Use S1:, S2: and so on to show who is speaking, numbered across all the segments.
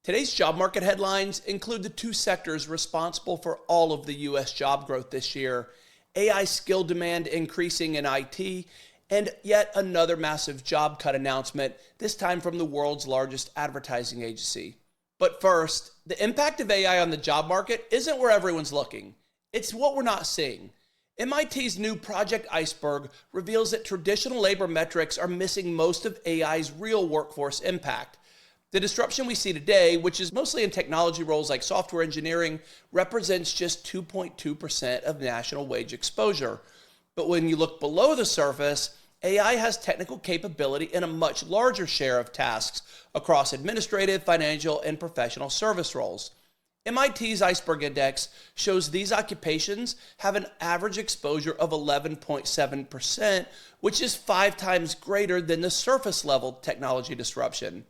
S1: Today's job market headlines include the two sectors responsible for all of the U.S. job growth this year: AI skill demand increasing in IT, and yet another massive job cut announcement, this time from the world's largest advertising agency. But first, the impact of AI on the job market isn't where everyone's looking. It's what we're not seeing. MIT's new Project Iceberg reveals that traditional labor metrics are missing most of AI's real workforce impact. The disruption we see today, which is mostly in technology roles like software engineering, represents just 2.2% of national wage exposure. But when you look below the surface, AI has technical capability in a much larger share of tasks across administrative, financial, and professional service roles. MIT's Iceberg Index shows these occupations have an average exposure of 11.7%, which is 5 times greater than the surface level technology disruption.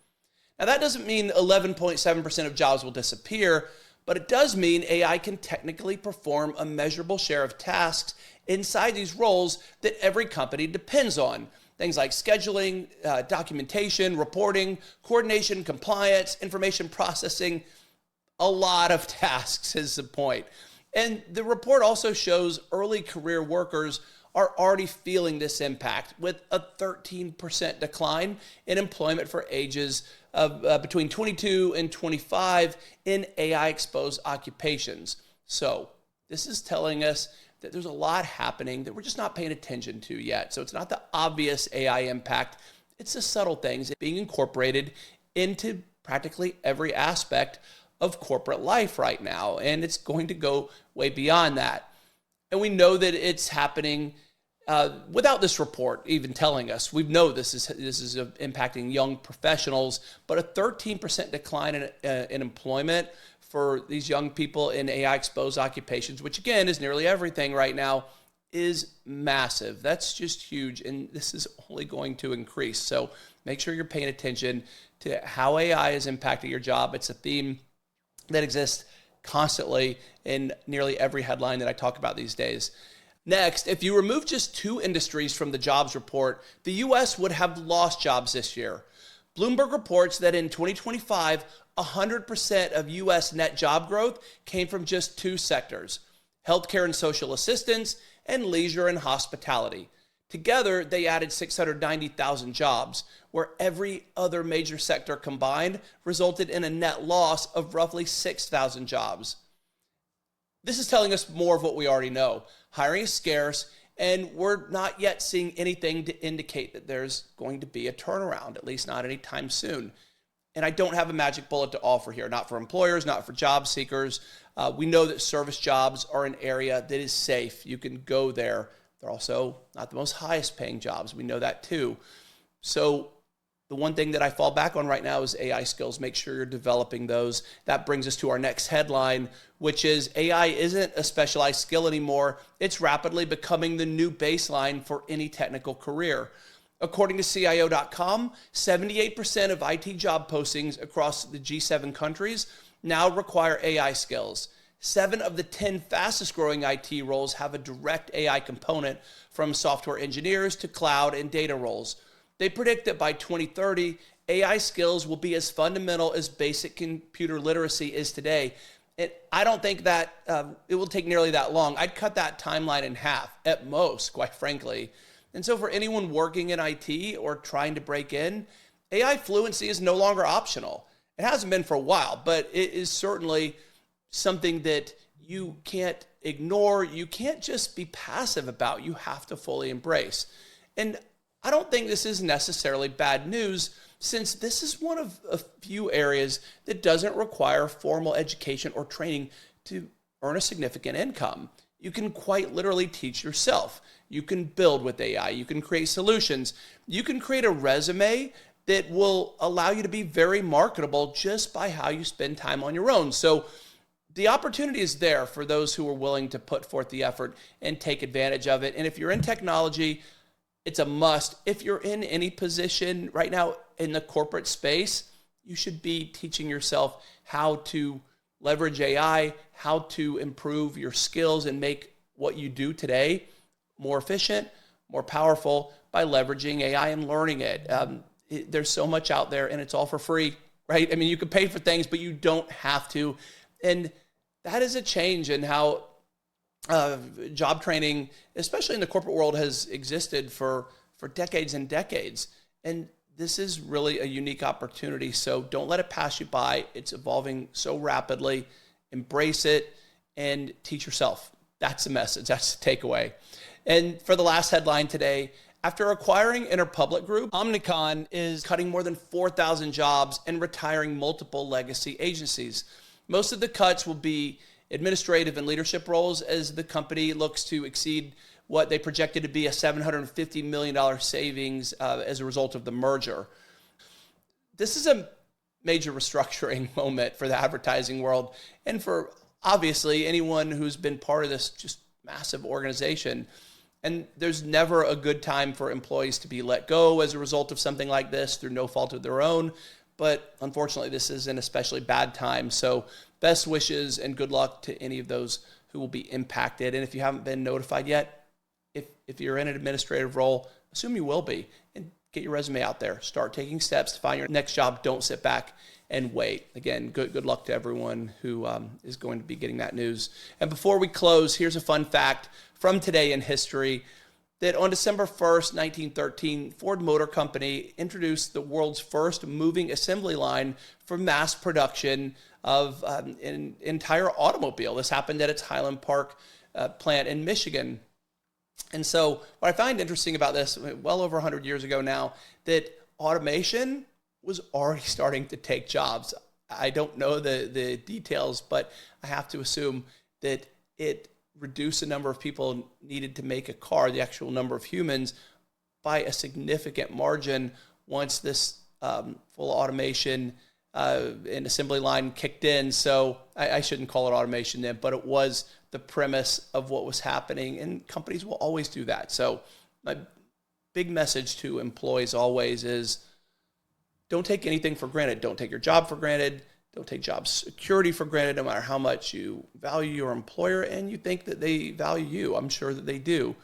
S1: Now, that doesn't mean 11.7% of jobs will disappear, but it does mean AI can technically perform a measurable share of tasks inside these roles that every company depends on. Things like scheduling, documentation, reporting, coordination, compliance, information processing. A lot of tasks is the point. And the report also shows early career workers are already feeling this impact, with a 13% decline in employment for ages of between 22 and 25 in AI-exposed occupations. So this is telling us that there's a lot happening that we're just not paying attention to yet. So it's not the obvious AI impact. It's the subtle things being incorporated into practically every aspect of corporate life right now. And it's going to go way beyond that. And we know that it's happening without this report even telling us. We know this is impacting young professionals, but a 13% decline in employment for these young people in AI-exposed occupations, which again is nearly everything right now, is massive. That's just huge, and this is only going to increase. So make sure you're paying attention to how AI is impacting your job. It's a theme that exists constantly in nearly every headline that I talk about these days. Next, if you remove just 2 industries from the jobs report, the U.S. would have lost jobs this year. Bloomberg reports that in 2025, 100% of U.S. net job growth came from just 2 sectors: healthcare and social assistance, and leisure and hospitality. Together, they added 690,000 jobs, where every other major sector combined resulted in a net loss of roughly 6,000 jobs. This is telling us more of what we already know. Hiring is scarce, and we're not yet seeing anything to indicate that there's going to be a turnaround, at least not anytime soon. And I don't have a magic bullet to offer here, not for employers, not for job seekers. We know that service jobs are an area that is safe. You can go there. They're also not the most highest paying jobs. We know that too. So the one thing that I fall back on right now is AI skills. Make sure you're developing those. That brings us to our next headline, which is AI isn't a specialized skill anymore. It's rapidly becoming the new baseline for any technical career. According to CIO.com, 78% of IT job postings across the G7 countries now require AI skills. 7 of the 10 fastest growing IT roles have a direct AI component, from software engineers to cloud and data roles. They predict that by 2030, AI skills will be as fundamental as basic computer literacy is today. And I don't think that it will take nearly that long. I'd cut that timeline in half at most, quite frankly. And so for anyone working in IT or trying to break in, AI fluency is no longer optional. It hasn't been for a while, but it is certainly something that you can't ignore. You can't just be passive about. You have to fully embrace. And I don't think this is necessarily bad news, since this is one of a few areas that doesn't require formal education or training to earn a significant income. You can quite literally teach yourself. You can build with AI. You can create solutions. You can create a resume that will allow you to be very marketable just by how you spend time on your own. So the opportunity is there for those who are willing to put forth the effort and take advantage of it. And if you're in technology, it's a must. If you're in any position right now in the corporate space, you should be teaching yourself how to leverage AI, how to improve your skills and make what you do today more efficient, more powerful by leveraging AI and learning it. There's so much out there, and it's all for free. right? I mean, you can pay for things, but you don't have to. And that is a change in how job training, especially in the corporate world, has existed for decades and decades. And this is really a unique opportunity. So don't let it pass you by. It's evolving so rapidly. Embrace it and teach yourself. That's the message. That's the takeaway. And for the last headline today, after acquiring Interpublic Group, Omnicom is cutting more than 4,000 jobs and retiring multiple legacy agencies. Most of the cuts will be administrative and leadership roles as the company looks to exceed what they projected to be a $750 million savings as a result of the merger. This is a major restructuring moment for the advertising world and for obviously anyone who's been part of this just massive organization. And there's never a good time for employees to be let go as a result of something like this through no fault of their own. But unfortunately, this is an especially bad time. So best wishes and good luck to any of those who will be impacted. And if you haven't been notified yet, if you're in an administrative role, assume you will be, and get your resume out there. Start taking steps to find your next job. Don't sit back and wait. Again, good luck to everyone who is going to be getting that news. And before we close, here's a fun fact from today in history that on December 1st, 1913, Ford Motor Company introduced the world's first moving assembly line for mass production of an entire automobile. This happened at its Highland Park plant in Michigan. And so what I find interesting about this, well over 100 years ago now, that automation was already starting to take jobs. I don't know the details, but I have to assume that it reduced the number of people needed to make a car, the actual number of humans, by a significant margin once this full automation and assembly line kicked in. So I shouldn't call it automation then, but it was the premise of what was happening, and companies will always do that. So my big message to employees always is don't take anything for granted. Don't take your job for granted. Don't take job security for granted, no matter how much you value your employer and you think that they value you. I'm sure that they do.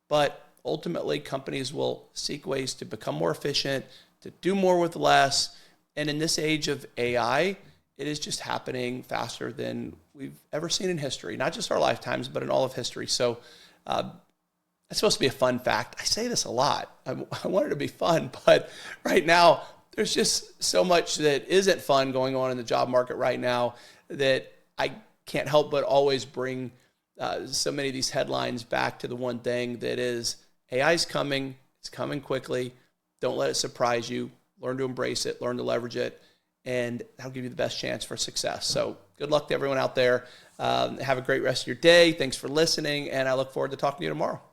S1: But ultimately, companies will seek ways to become more efficient, to do more with less. And in this age of AI, it is just happening faster than we've ever seen in history, not just our lifetimes, but in all of history. So it's supposed to be a fun fact. I say this a lot. I want it to be fun, but right now, there's just so much that isn't fun going on in the job market right now that I can't help but always bring so many of these headlines back to the one thing that is AI is coming. It's coming quickly. Don't let it surprise you. Learn to embrace it. Learn to leverage it. And that'll give you the best chance for success. So good luck to everyone out there. Have a great rest of your day. Thanks for listening. And I look forward to talking to you tomorrow.